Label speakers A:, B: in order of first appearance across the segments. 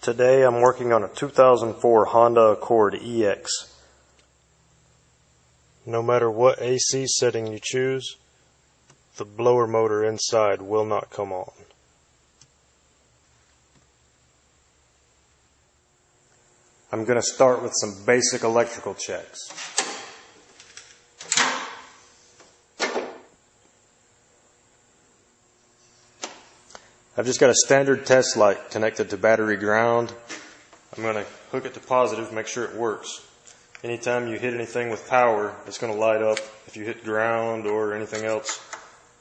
A: Today I'm working on a 2004 Honda Accord EX. No matter what AC setting you choose, the blower motor inside will not come on. I'm going to start with some basic electrical checks. I've just got a standard test light connected to battery ground. I'm going to hook it to positive, make sure it works. Anytime you hit anything with power, it's going to light up. If you hit ground or anything else,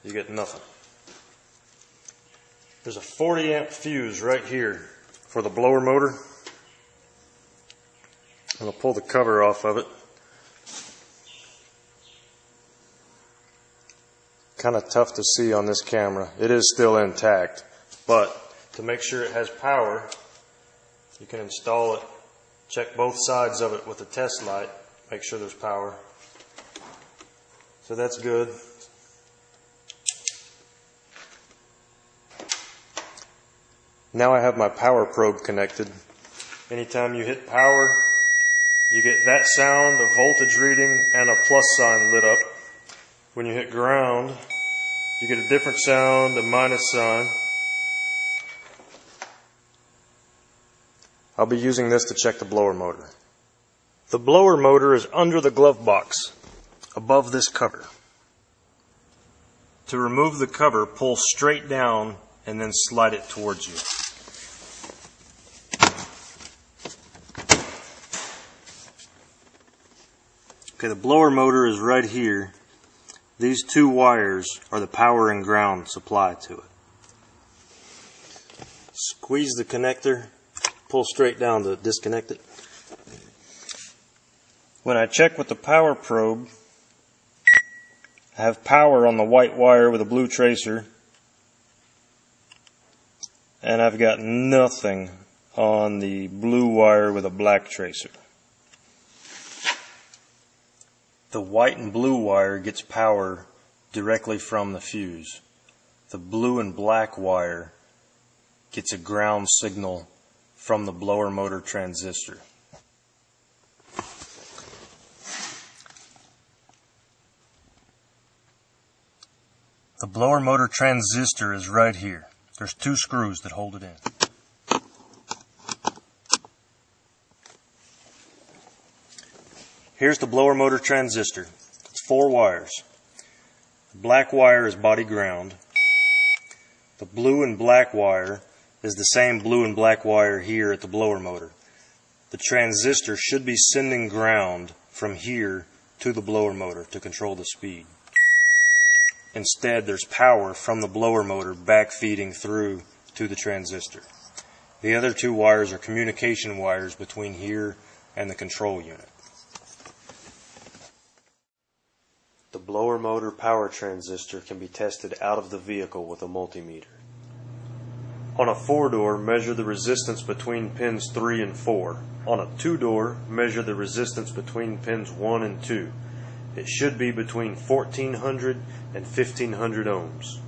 A: you get nothing. There's a 40 amp fuse right here for the blower motor. I'm going to pull the cover off of it. Kind of tough to see on this camera. It is still intact. But to make sure it has power, you can install it, check both sides of it with a test light, make sure there's power. So that's good. Now I have my power probe connected. Anytime you hit power, you get that sound, a voltage reading, and a plus sign lit up. When you hit ground, you get a different sound, a minus sign. I'll be using this to check the blower motor. The blower motor is under the glove box, above this cover. To remove the cover, pull straight down and then slide it towards you. Okay, the blower motor is right here. These two wires are the power and ground supply to it. Squeeze the connector. Pull straight down to disconnect it. When I check with the power probe, I have power on the white wire with a blue tracer, and I've got nothing on the blue wire with a black tracer. The white and blue wire gets power directly from the fuse. The blue and black wire gets a ground signal from the blower motor transistor. The blower motor transistor is right here. There's two screws that hold it in. Here's the blower motor transistor. It's 4 wires. The black wire is body ground. The blue and black wire is the same blue and black wire here at the blower motor. The transistor should be sending ground from here to the blower motor to control the speed. Instead, there's power from the blower motor back feeding through to the transistor. The other 2 wires are communication wires between here and the control unit. The blower motor power transistor can be tested out of the vehicle with a multimeter. On a 4-door, measure the resistance between pins 3 and 4. On a 2-door, measure the resistance between pins 1 and 2. It should be between 1400 and 1500 ohms.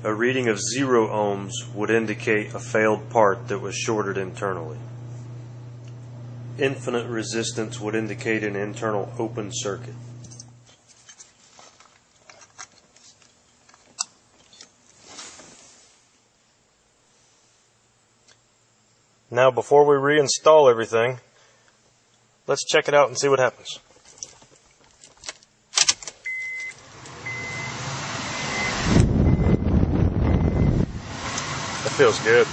A: A reading of 0 ohms would indicate a failed part that was shorted internally. Infinite resistance would indicate an internal open circuit. Now, before we reinstall everything, let's check it out and see what happens. That feels good.